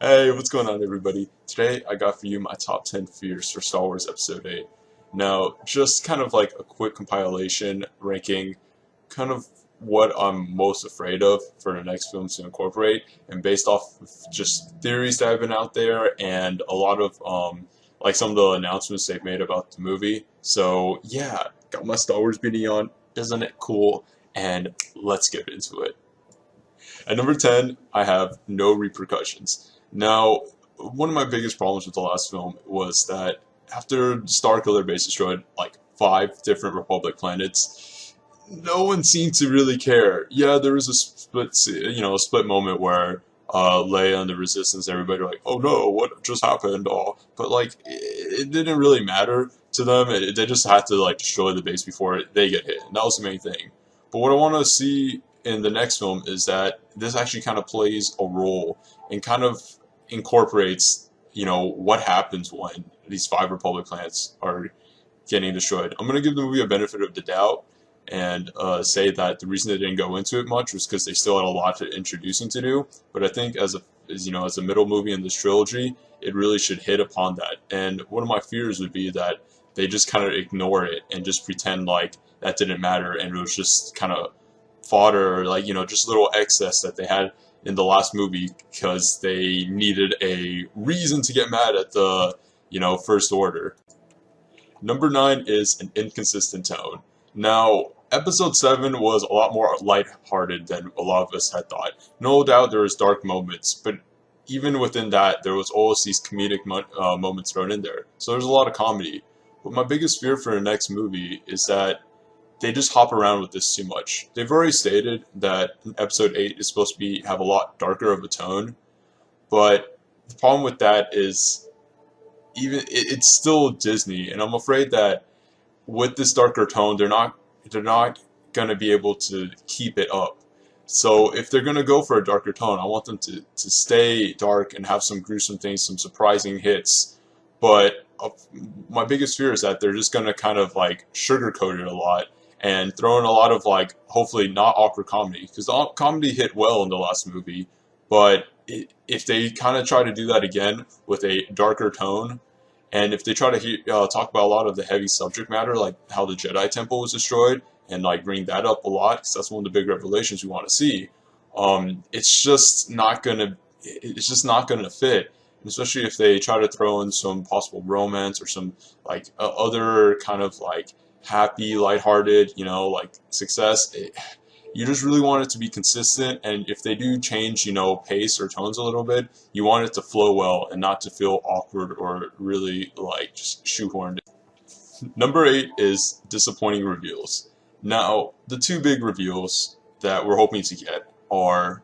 Hey, what's going on, everybody? Today I got for you my top 10 fears for Star Wars Episode 8. Now, just kind of like a quick compilation ranking kind of what I'm most afraid of for the next film to incorporate, and based off of just theories that have been out there and a lot of like some of the announcements they've made about the movie. So yeah, got my Star Wars beanie on, isn't it cool? And let's get into it. At number 10, I have no repercussions. Now, one of my biggest problems with the last film was that after Starkiller base destroyed like 5 different Republic planets, no one seemed to really care. Yeah, there was a a split moment where Leia and the Resistance, everybody were like, "Oh no, what just happened?" Oh, but like, it didn't really matter to them. They just had to like destroy the base before they get hit, and that was the main thing. But what I want to see in the next film is that this actually kind of plays a role and kind of incorporates, what happens when these 5 Republic planets are getting destroyed. I'm going to give the movie a benefit of the doubt and say that the reason they didn't go into it much was because they still had a lot of introducing to do. But I think as a middle movie in this trilogy, it really should hit upon that. And one of my fears would be that they just kind of ignore it and just pretend like that didn't matter and it was just kind of fodder, like, just little excess that they had in the last movie because they needed a reason to get mad at the, First Order. Number 9 is an inconsistent tone. Now, Episode 7 was a lot more lighthearted than a lot of us had thought. No doubt there was dark moments, but even within that, there was always these comedic moments thrown in there. So there's a lot of comedy. But my biggest fear for the next movie is that they just hop around with this too much. They've already stated that Episode 8 is supposed to have a lot darker of a tone, but the problem with that is it's still Disney, and I'm afraid that with this darker tone, they're not gonna be able to keep it up. So if they're gonna go for a darker tone, I want them to stay dark and have some gruesome things, some surprising hits. But my biggest fear is that they're just gonna kind of like sugarcoat it a lot and throw in a lot of like hopefully not awkward comedy, because the comedy hit well in the last movie, but if they kind of try to do that again with a darker tone, and if they try to talk about a lot of the heavy subject matter, like how the Jedi Temple was destroyed, and like bring that up a lot, because that's one of the big revelations we want to see, it's just not gonna fit. Especially if they try to throw in some possible romance or some like other kind of like happy, lighthearted, like success. You just really want it to be consistent, and if they do change, pace or tones a little bit, you want it to flow well and not to feel awkward or really like just shoehorned. Number 8 is disappointing reveals. Now, the 2 big reveals that we're hoping to get are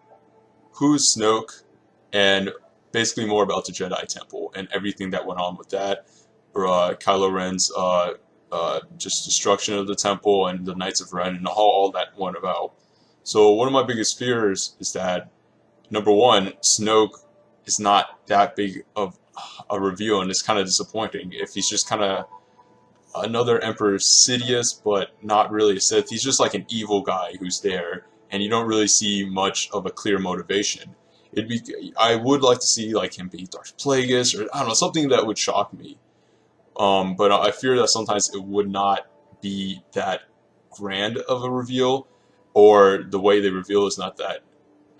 who's Snoke and basically more about the Jedi Temple and everything that went on with that, or Kylo Ren's just destruction of the temple and the Knights of Ren and how all that went about. So one of my biggest fears is that, number 1, Snoke is not that big of a reveal, and it's kind of disappointing if he's just kind of another Emperor Sidious, but not really a Sith. He's just like an evil guy who's there, and you don't really see much of a clear motivation. I would like to see like him be Darth Plagueis, or I don't know, something that would shock me. But I fear that sometimes it would not be that grand of a reveal, or the way they reveal is not that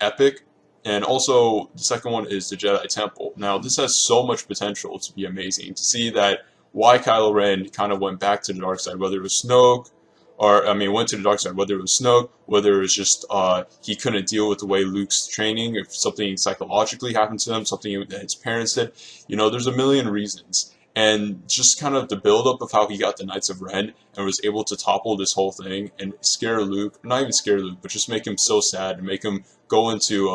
epic. And also, the second one is the Jedi Temple. Now, this has so much potential to be amazing. To see that why Kylo Ren kind of went back to the dark side, whether it was Snoke, went to the dark side, whether it was Snoke, whether it was just he couldn't deal with the way Luke's training, if something psychologically happened to him, something that his parents did. There's a million reasons. And just kind of the build-up of how he got the Knights of Ren and was able to topple this whole thing and scare Luke, not even scare Luke, but just make him so sad and make him go into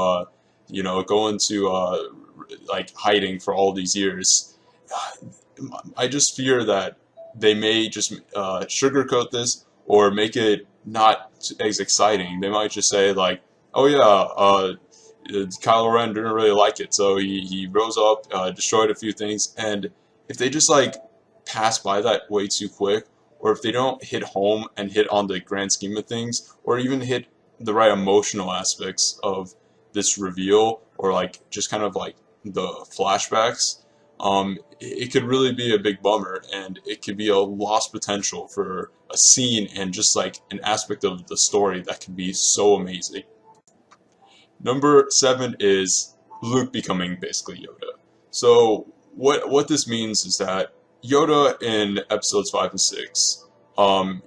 like hiding for all these years. I just fear that they may just sugarcoat this or make it not as exciting. They might just say like, "Oh yeah, Kylo Ren didn't really like it, so he rose up, destroyed a few things," and if they just like pass by that way too quick, or if they don't hit home and hit on the grand scheme of things, or even hit the right emotional aspects of this reveal, or like just kind of like the flashbacks, it could really be a big bummer, and it could be a lost potential for a scene and just like an aspect of the story that could be so amazing. Number 7 is Luke becoming basically Yoda. So what this means is that Yoda in episodes 5 and 6,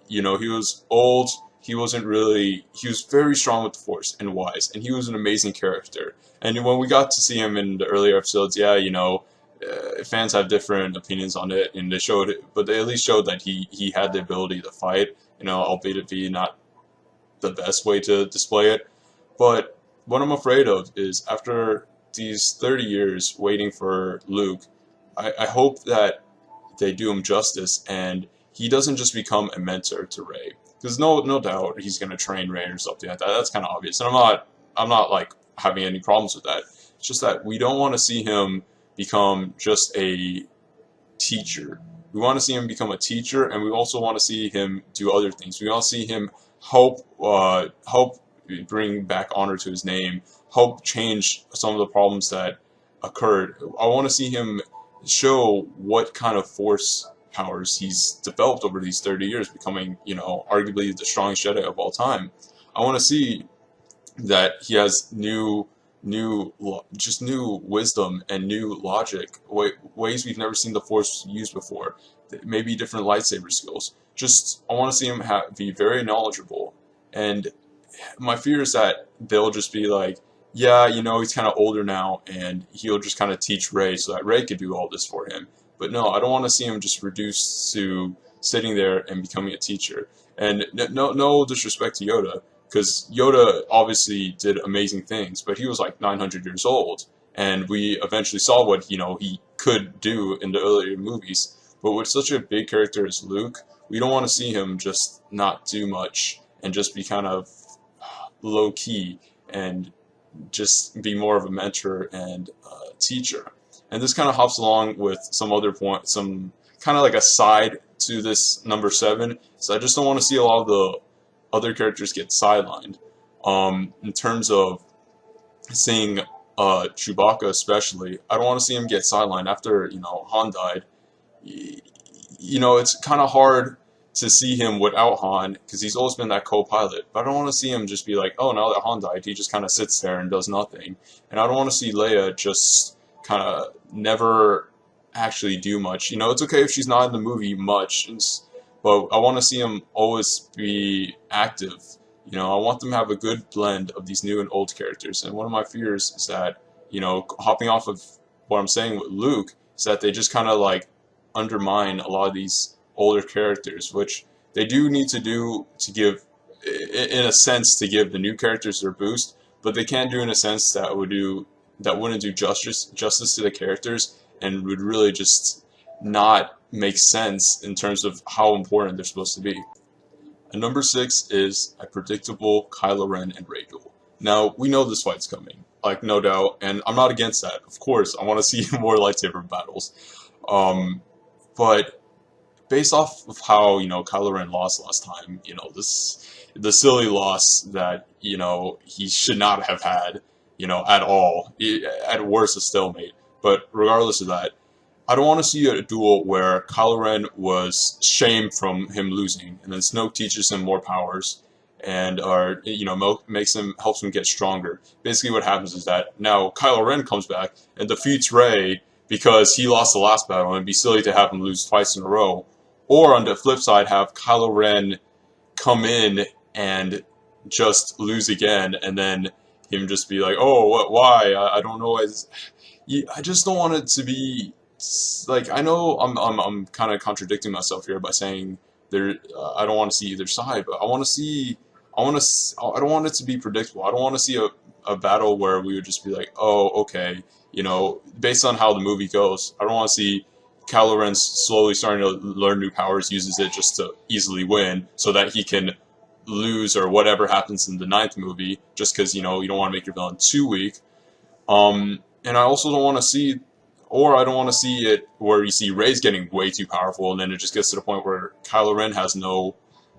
you know, he was old, he wasn't really, he was very strong with the Force and wise, and he was an amazing character. And when we got to see him in the earlier episodes, yeah, you know, fans have different opinions on it, and they showed it, but they at least showed that he had the ability to fight, you know, albeit it be not the best way to display it. But what I'm afraid of is after these 30 years waiting for Luke, I hope that they do him justice and he doesn't just become a mentor to Rey. Because no doubt he's gonna train Rey or something like that. That's kind of obvious, and I'm not like having any problems with that. It's just that we don't want to see him become just a teacher. We want to see him become a teacher, and we also want to see him do other things. We want to see him help bring back honor to his name, help change some of the problems that occurred. I want to see him show what kind of Force powers he's developed over these 30 years, becoming, you know, arguably the strongest Jedi of all time. I want to see that he has new wisdom and new logic, ways we've never seen the Force used before, maybe different lightsaber skills. Just, I want to see him be very knowledgeable, and my fear is that they'll just be like, yeah, you know, he's kind of older now, and he'll just kind of teach Rey so that Rey could do all this for him. But no, I don't want to see him just reduced to sitting there and becoming a teacher. And no disrespect to Yoda, because Yoda obviously did amazing things, but he was like 900 years old, and we eventually saw what, you know, he could do in the earlier movies. But with such a big character as Luke, we don't want to see him just not do much and just be kind of low key and just be more of a mentor and teacher. And this kind of hops along with some other point, some kind of like a side to this number 7. So I just don't want to see a lot of the other characters get sidelined. In terms of seeing Chewbacca especially, I don't want to see him get sidelined after, you know, Han died. You know, it's kind of hard to see him without Han, because he's always been that co-pilot. But I don't want to see him just be like, oh, now that Han died, he just kind of sits there and does nothing. And I don't want to see Leia just kind of never actually do much. You know, it's okay if she's not in the movie much, but I want to see him always be active. You know, I want them to have a good blend of these new and old characters. And one of my fears is that, you know, hopping off of what I'm saying with Luke, is that they just kind of like undermine a lot of these older characters, which they do need to do to give, in a sense, to give the new characters their boost, but they can't do in a sense that wouldn't do justice to the characters and would really just not make sense in terms of how important they're supposed to be. And number 6 is a predictable Kylo Ren and Rey duel. Now, we know this fight's coming, like, no doubt, and I'm not against that. Of course, I want to see more lightsaber battles. But based off of how, you know, Kylo Ren lost last time, you know, the silly loss that, you know, he should not have had, you know, at all. At worst, a stalemate. But regardless of that, I don't want to see a duel where Kylo Ren was shamed from him losing, and then Snoke teaches him more powers, and you know, helps him get stronger. Basically, what happens is that now Kylo Ren comes back and defeats Rey because he lost the last battle, and it'd be silly to have him lose twice in a row. Or on the flip side, have Kylo Ren come in and just lose again, and then him just be like, oh, what, why? I don't know. I just don't want it to be like, I know I'm kind of contradicting myself here by saying I don't want to see either side, but I don't want it to be predictable. I don't want to see a battle where we would just be like, oh, okay, you know, based on how the movie goes, I don't want to see Kylo Ren slowly starting to learn new powers, uses it just to easily win, so that he can lose or whatever happens in the 9th movie, just because, you know, you don't want to make your villain too weak. And I also don't want to see, or I don't want to see it where you see Rey's getting way too powerful, and then it just gets to the point where Kylo Ren has no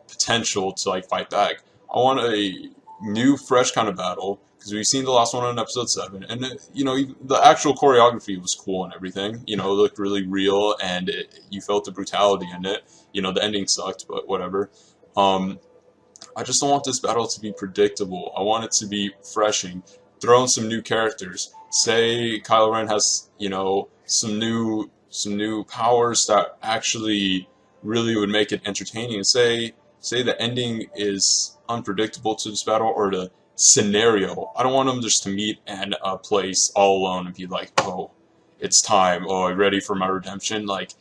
potential to like fight back. I want a new, fresh kind of battle, because we've seen the last one in episode 7, and you know, the actual choreography was cool and everything. You know, it looked really real, and you felt the brutality in it. You know, the ending sucked, but whatever. I just don't want this battle to be predictable. I want it to be refreshing. Throw in some new characters. Say Kylo Ren has, you know, some new powers that actually really would make it entertaining. And say the ending is unpredictable to this battle, or the scenario. I don't want them just to meet in a place all alone and be like, oh, it's time. Oh, I'm ready for my redemption. Like,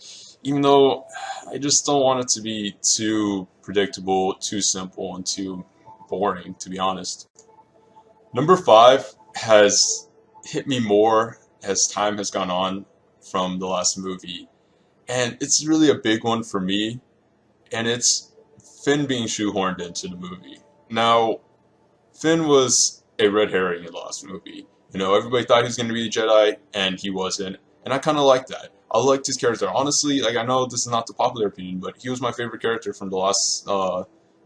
even though I just don't want it to be too predictable, too simple, and too boring, to be honest. Number 5 has hit me more as time has gone on from the last movie, and it's really a big one for me, and it's Finn being shoehorned into the movie. Now, Finn was a red herring in the last movie. You know, everybody thought he was going to be a Jedi, and he wasn't, and I kind of liked that. I liked his character. Honestly, like, I know this is not the popular opinion, but he was my favorite character from the last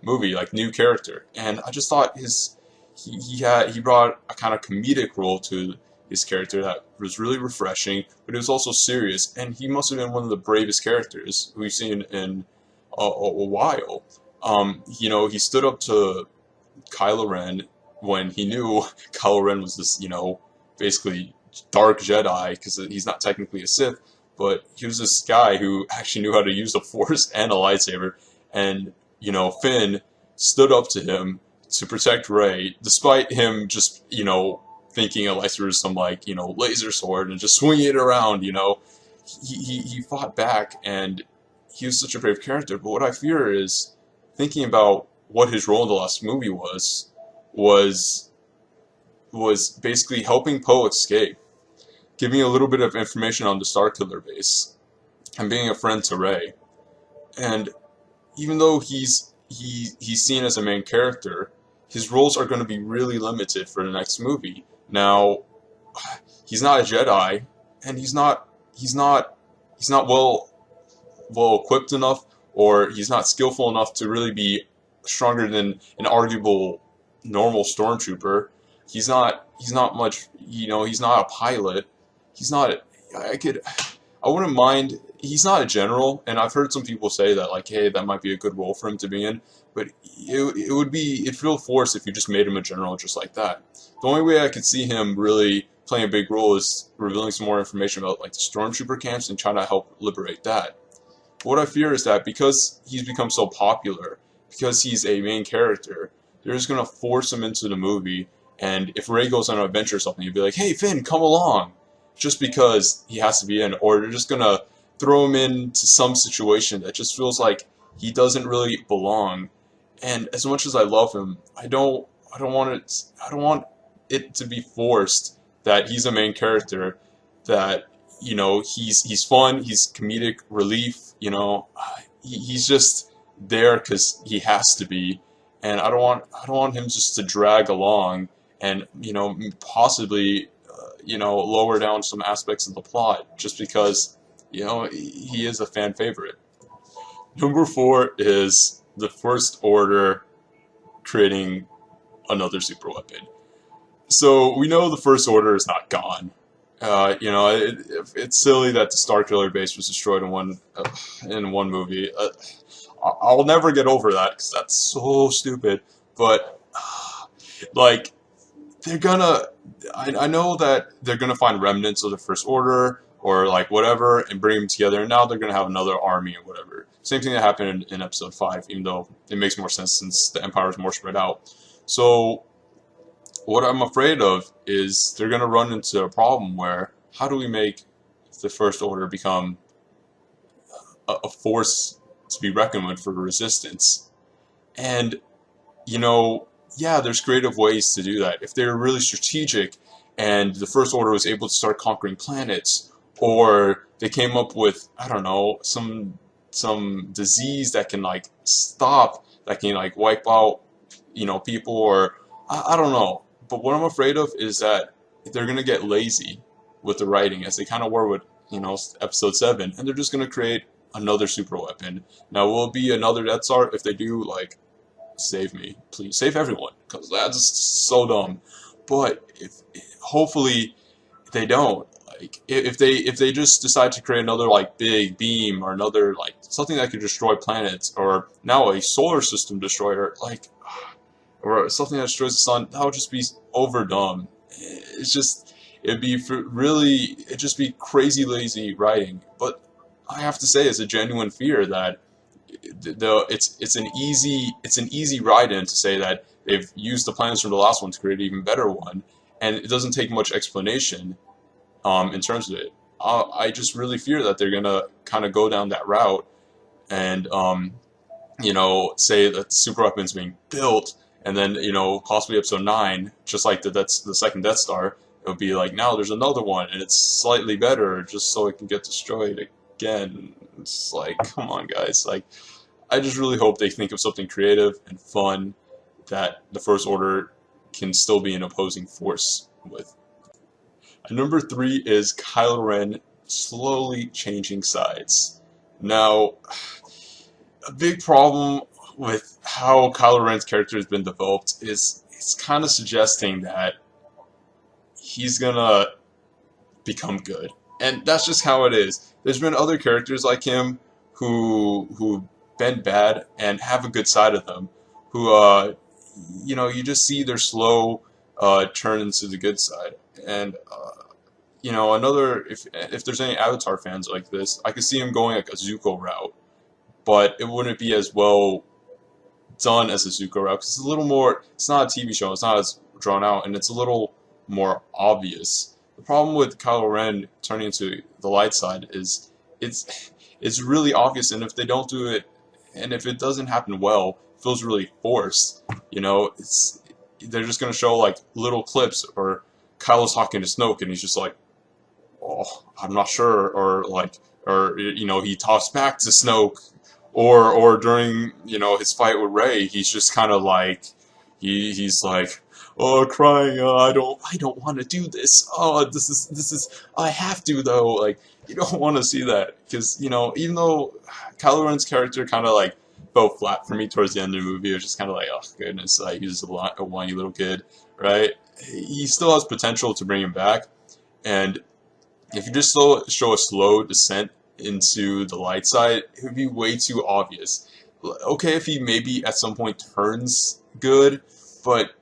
movie, like, new character. And I just thought he brought a kind of comedic role to his character that was really refreshing, but it was also serious. And he must have been one of the bravest characters we've seen in a while. You know, he stood up to Kylo Ren when he knew Kylo Ren was this, you know, basically dark Jedi, because he's not technically a Sith. But he was this guy who actually knew how to use the Force and a lightsaber, and, you know, Finn stood up to him to protect Rey, despite him just, you know, thinking a lightsaber is some, like, you know, laser sword and just swinging it around, you know. He fought back, and he was such a brave character. But what I fear is, thinking about what his role in the last movie was basically helping Poe escape, giving a little bit of information on the Starkiller base, and being a friend to Rey. And even though he's seen as a main character, his roles are going to be really limited for the next movie. Now, he's not a Jedi, and he's not well equipped enough, or he's not skillful enough to really be stronger than an arguable normal stormtrooper. He's not much, you know, he's not a pilot. He's not, I wouldn't mind, he's not a general, and I've heard some people say that, like, hey, that might be a good role for him to be in, but it'd feel forced if you just made him a general just like that. The only way I could see him really playing a big role is revealing some more information about, like, the stormtrooper camps and trying to help liberate that. But what I fear is that because he's become so popular, because he's a main character, they're just going to force him into the movie, and if Rey goes on an adventure or something, you'd be like, hey, Finn, come along, just because he has to be in, or they're just going to throw him into some situation that just feels like he doesn't really belong. And as much as I love him, I don't want it to be forced that he's a main character, that, you know, he's fun, he's comedic relief, you know, he's just there because he has to be, and I don't want him just to drag along and, you know, possibly you know, lower down some aspects of the plot just because, you know, he is a fan favorite. Number 4 is the First Order creating another super weapon. So we know the First Order is not gone. You know, it's silly that the Starkiller base was destroyed in one movie. I'll never get over that because that's so stupid. But like, they're gonna, I know that they're gonna find remnants of the First Order or like whatever and bring them together, and now they're gonna have another army or whatever. Same thing that happened in episode 5, even though it makes more sense since the Empire is more spread out. So what I'm afraid of is they're gonna run into a problem where, how do we make the First Order become a force to be reckoned with for the Resistance? And, you know, yeah, there's creative ways to do that. If they're really strategic and the First Order was able to start conquering planets, or they came up with, I don't know, some disease that can like stop, that can like wipe out, you know, people, or I don't know. But what I'm afraid of is that they're gonna get lazy with the writing, as they kind of were with, you know, episode 7, and they're just gonna create another super weapon. Now, will it be another Death Star? If they do, like, save me, please save everyone, because that's so dumb. But if hopefully they don't. Like if they just decide to create another like big beam or another like something that could destroy planets, or now a solar system destroyer, like or something that destroys the sun, that would just be over dumb. It's just it'd just be crazy lazy writing. But I have to say, it's a genuine fear that it's an easy ride in to say that they've used the plans from the last one to create an even better one, and it doesn't take much explanation in terms of it. I just really fear that they're gonna kind of go down that route and you know, say that the super weapon's being built, and then you know, possibly episode 9, just like that's the second Death Star, it would be like now there's another one and it's slightly better, just so it can get destroyed again. It's like, come on, guys. Like, I just really hope they think of something creative and fun that the First Order can still be an opposing force with. And number 3 is Kylo Ren slowly changing sides. Now, a big problem with how Kylo Ren's character has been developed is it's kind of suggesting that he's gonna become good. And that's just how it is. There's been other characters like him who've been bad and have a good side of them, who you know, you just see their slow turn into the good side. And you know, if there's any Avatar fans like this, I could see him going like a Zuko route, but it wouldn't be as well done as a Zuko route, because it's a little more. It's not a TV show. It's not as drawn out, and it's a little more obvious. The problem with Kylo Ren turning into the light side is it's really obvious, and if they don't do it, and if it doesn't happen well, it feels really forced. You know, they're just gonna show like little clips, or Kylo's talking to Snoke, and he's just like, "Oh, I'm not sure," or like, or you know, he talks back to Snoke, or during you know his fight with Rey, he's just kind of like, he's like, oh, crying, I don't want to do this. Oh, this is, I have to though. Like, you don't want to see that, because you know, even though Kylo Ren's character kind of like fell flat for me towards the end of the movie, it was just kind of like, oh goodness, like he's a whiny little kid, right? He still has potential to bring him back, and if you just show a slow descent into the light side, it would be way too obvious. Okay, if he maybe at some point turns good, but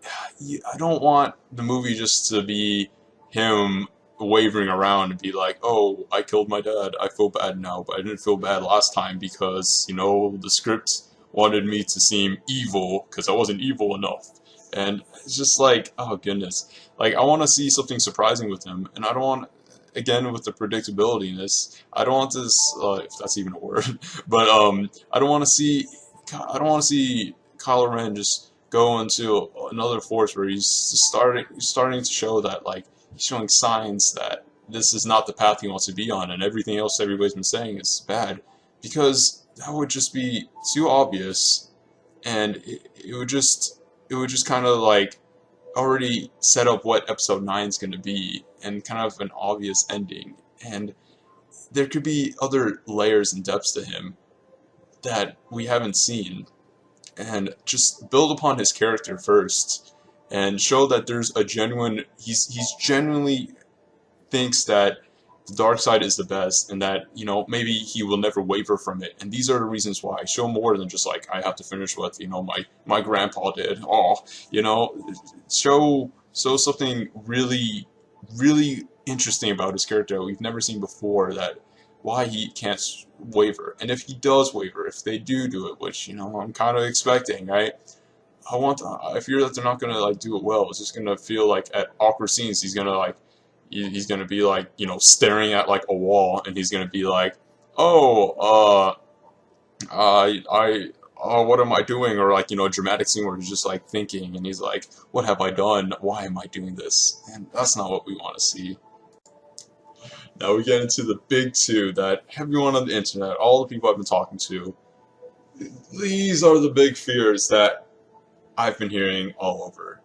I don't want the movie just to be him wavering around and be like, oh, I killed my dad, I feel bad now, but I didn't feel bad last time because, you know, the script wanted me to seem evil because I wasn't evil enough. And it's just like, oh goodness. Like, I want to see something surprising with him, and I don't want, again, with the predictability in this, I don't want this, if that's even a word, but I don't want to see Kylo Ren just go into another force where he's starting to show that, like, he's showing signs that this is not the path he wants to be on, and everything else everybody's been saying is bad, because that would just be too obvious, and it would just kind of like already set up what episode 9 is going to be, and kind of an obvious ending. And there could be other layers and depths to him that we haven't seen, and just build upon his character first and show that there's a genuine, he's genuinely thinks that the dark side is the best, and that, you know, maybe he will never waver from it, and these are the reasons why. Show more than just like, I have to finish what, you know, my grandpa did. Oh, you know, show something really interesting about his character that we've never seen before, that why he can't waver. And if he does waver, if they do it, which, you know, I'm kind of expecting, right? I fear that they're not gonna like do it well. It's just gonna feel like at awkward scenes he's gonna be like, you know, staring at like a wall, and he's gonna be like, oh, what am I doing? Or like, you know, a dramatic scene where he's just like thinking, and he's like, what have I done? Why am I doing this? And that's not what we want to see. Now we get into the big two that everyone on the internet, all the people I've been talking to, these are the big fears that I've been hearing all over.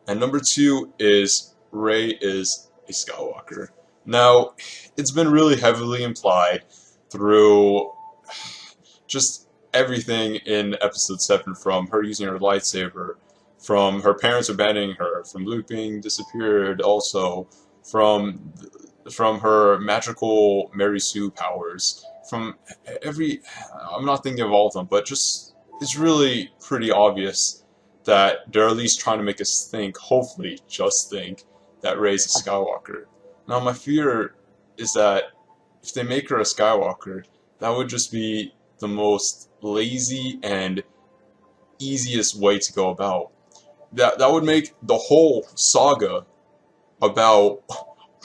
And number 2 is Rey is a Skywalker. Now, it's been really heavily implied through just everything in episode 7, from her using her lightsaber, from her parents abandoning her, from Luke being disappeared also, from her magical Mary Sue powers, from every, I'm not thinking of all of them, but just, it's really pretty obvious that they're at least trying to make us think, hopefully just think, that Rey's a Skywalker. Now my fear is that if they make her a Skywalker, that would just be the most lazy and easiest way to go about. That would make the whole saga about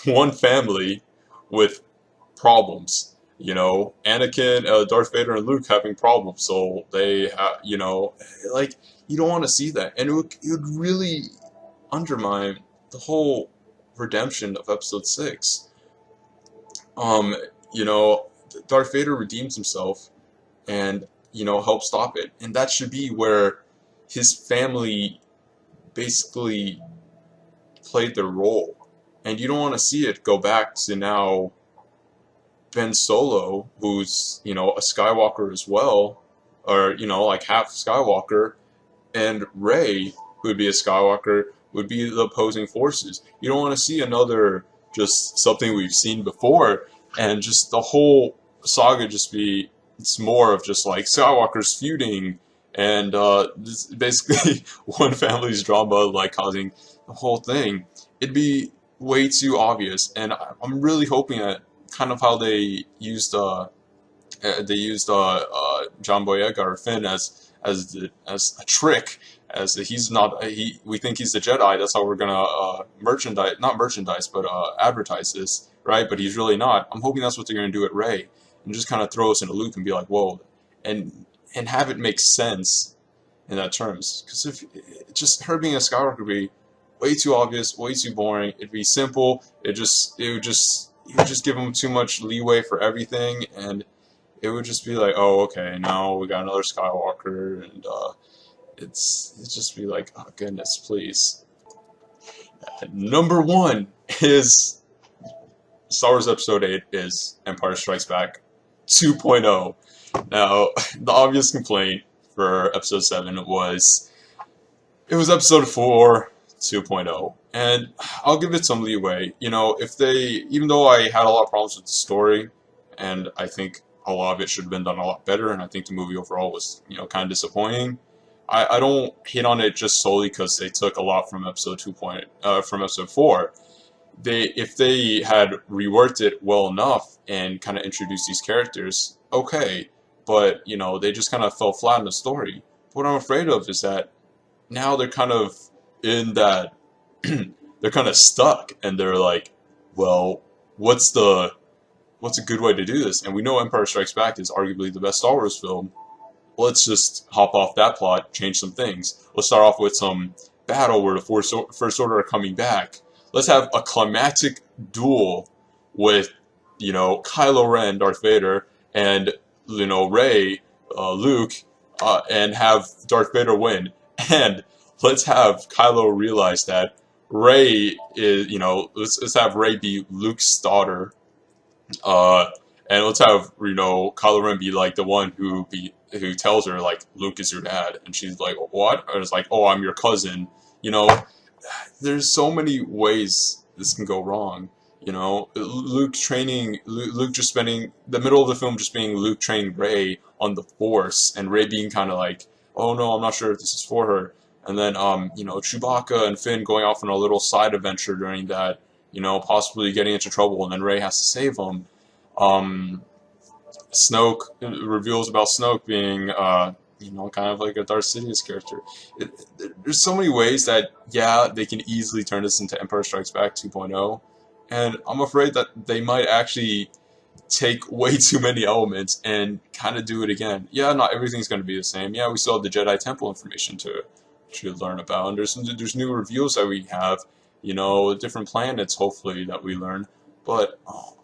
one family with problems. You know, Anakin, Darth Vader, and Luke having problems, so they, you know, like, you don't want to see that, and it would really undermine the whole redemption of Episode 6. You know, Darth Vader redeems himself, and, you know, helps stop it, and that should be where his family basically played their role, and you don't want to see it go back to now Ben Solo, who's, you know, a Skywalker as well, or, you know, like half Skywalker, and Rey, who would be a Skywalker, would be the opposing forces. You don't want to see another, just something we've seen before, and just the whole saga just be, it's more of just like Skywalkers feuding, and this basically one family's drama, like, causing the whole thing. It'd be way too obvious, and I'm really hoping that kind of how they used John Boyega or Finn as a trick, as he's not, we think he's the Jedi. That's how we're gonna not merchandise, but advertise this, right? But he's really not. I'm hoping that's what they're gonna do at Rey, and just kind of throw us in a loop and be like, whoa, and have it make sense in that terms. Because if just her being a Skywalker would be way too obvious, way too boring. It'd be simple. You would just give them too much leeway for everything, and it would just be like, oh, okay, now we got another Skywalker, and it's just be like, oh goodness, please. Number 1 is Star Wars Episode 8 is Empire Strikes Back 2.0. Now, the obvious complaint for Episode 7 was it was Episode 4 2.0, and I'll give it some leeway. You know, if they, even though I had a lot of problems with the story, and I think a lot of it should have been done a lot better, and I think the movie overall was, you know, kind of disappointing, I don't hate on it just solely because they took a lot from Episode 4. If they had reworked it well enough and kind of introduced these characters, okay, but, you know, they just kind of fell flat in the story. What I'm afraid of is that now they're kind of in that they're kind of stuck, and they're like, well, what's a good way to do this? And we know Empire Strikes Back is arguably the best Star Wars film. Let's just hop off that plot, change some things. Let's start off with some battle where the First Order are coming back. Let's have a climactic duel with, you know, Kylo Ren, Darth Vader, and, you know, Rey, Luke, and have Darth Vader win. And let's have Kylo realize that Rey is, you know, let's have Rey be Luke's daughter, and let's have, you know, Kylo Ren be like the one who tells her, like, Luke is your dad, and she's like, what? And it's like, oh, I'm your cousin. You know, there's so many ways this can go wrong. You know, Luke just spending the middle of the film just being Luke training Rey on the Force, and Rey being kind of like, oh no, I'm not sure if this is for her. And then, you know, Chewbacca and Finn going off on a little side adventure during that, you know, possibly getting into trouble, and then Rey has to save them. Snoke reveals about Snoke being, you know, kind of like a Darth Sidious character. There's so many ways that, yeah, they can easily turn this into Empire Strikes Back 2.0, and I'm afraid that they might actually take way too many elements and kind of do it again. Yeah, not everything's going to be the same. Yeah, we still have the Jedi Temple information to learn about, and there's new reveals that we have, you know, different planets, hopefully, that we learn, but, oh,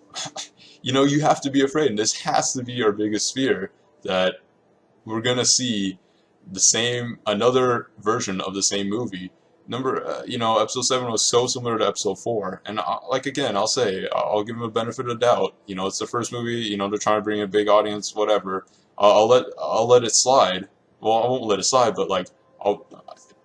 you know, you have to be afraid, and this has to be our biggest fear, that we're gonna see another version of the same movie. You know, Episode 7 was so similar to Episode 4, and like, again, I'll give them a benefit of the doubt. You know, it's the first movie, you know, they're trying to bring a big audience, whatever, I'll let it slide. Well, I won't let it slide, but like I'll,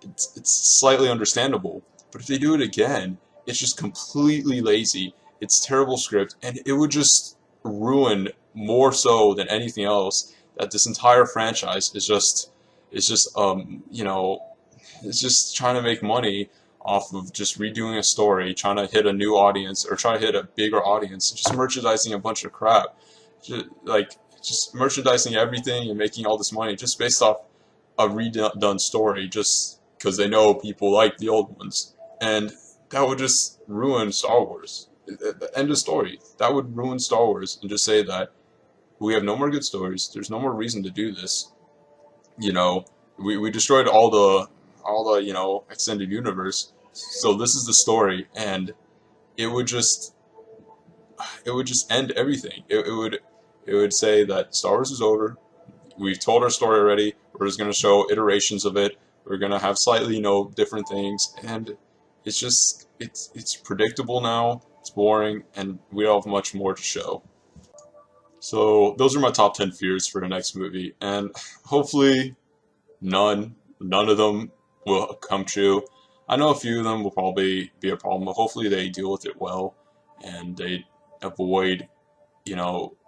it's slightly understandable. But if they do it again, it's just completely lazy. It's terrible script, and it would just ruin more so than anything else that this entire franchise is just you know, it's just trying to make money off of just redoing a story, trying to hit a new audience or try to hit a bigger audience, just merchandising a bunch of crap, just merchandising everything and making all this money just based off a redone story, just because they know people like the old ones, and that would just ruin Star Wars. End of story. That would ruin Star Wars and just say that we have no more good stories. There's no more reason to do this. You know, we destroyed all the extended universe. So this is the story, and it would just end everything. It would say that Star Wars is over. We've told our story already. We're just gonna show iterations of it. We're gonna have slightly different things, and it's just it's predictable now. It's boring, and we don't have much more to show. So those are my top 10 fears for the next movie, and hopefully none of them will come true. I know a few of them will probably be a problem, but hopefully they deal with it well and they avoid,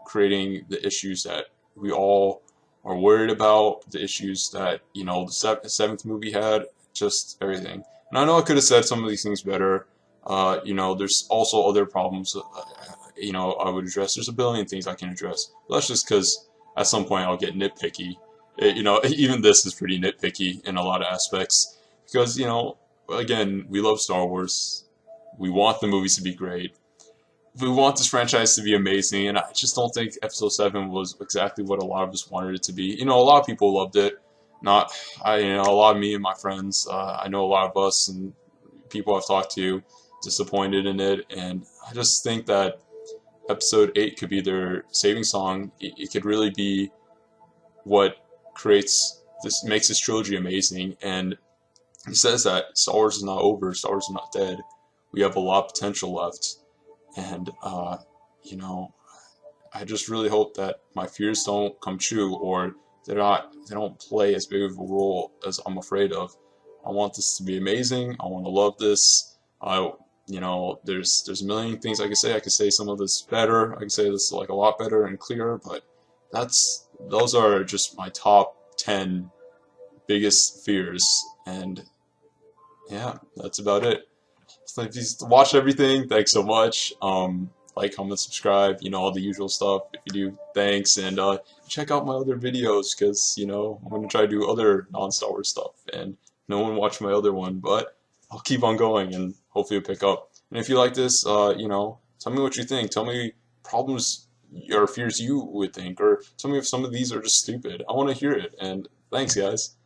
creating the issues that we all are worried about, the issues that, the seventh movie had, just everything. And I know I could have said some of these things better. There's also other problems, I would address. There's a billion things I can address. But that's just because at some point I'll get nitpicky. Even this is pretty nitpicky in a lot of aspects. Because, again, we love Star Wars. We want the movies to be great. We want this franchise to be amazing, and I just don't think Episode 7 was exactly what a lot of us wanted it to be. A lot of people loved it. A lot of me and my friends, I know a lot of us and people I've talked to disappointed in it, and I just think that Episode 8 could be their saving song. It could really be what makes this trilogy amazing, and he says that Star Wars is not over, Star Wars is not dead. We have a lot of potential left, and I just really hope that my fears don't come true, or they don't play as big of a role as I'm afraid of. I want this to be amazing. I want to love this. There's a million things I could say. I could say some of this better. I could say this like a lot better and clearer, but those are just my top 10 biggest fears, and yeah, that's about it. So if you watched everything, thanks so much. Like, comment, subscribe, all the usual stuff. If you do, thanks, and check out my other videos, because I'm gonna try to do other non-Star Wars stuff, and no one watched my other one, but I'll keep on going, and hopefully it'll pick up. And if you like this, tell me what you think. Tell me problems or fears you would think, or tell me if some of these are just stupid. I want to hear it, and thanks, guys.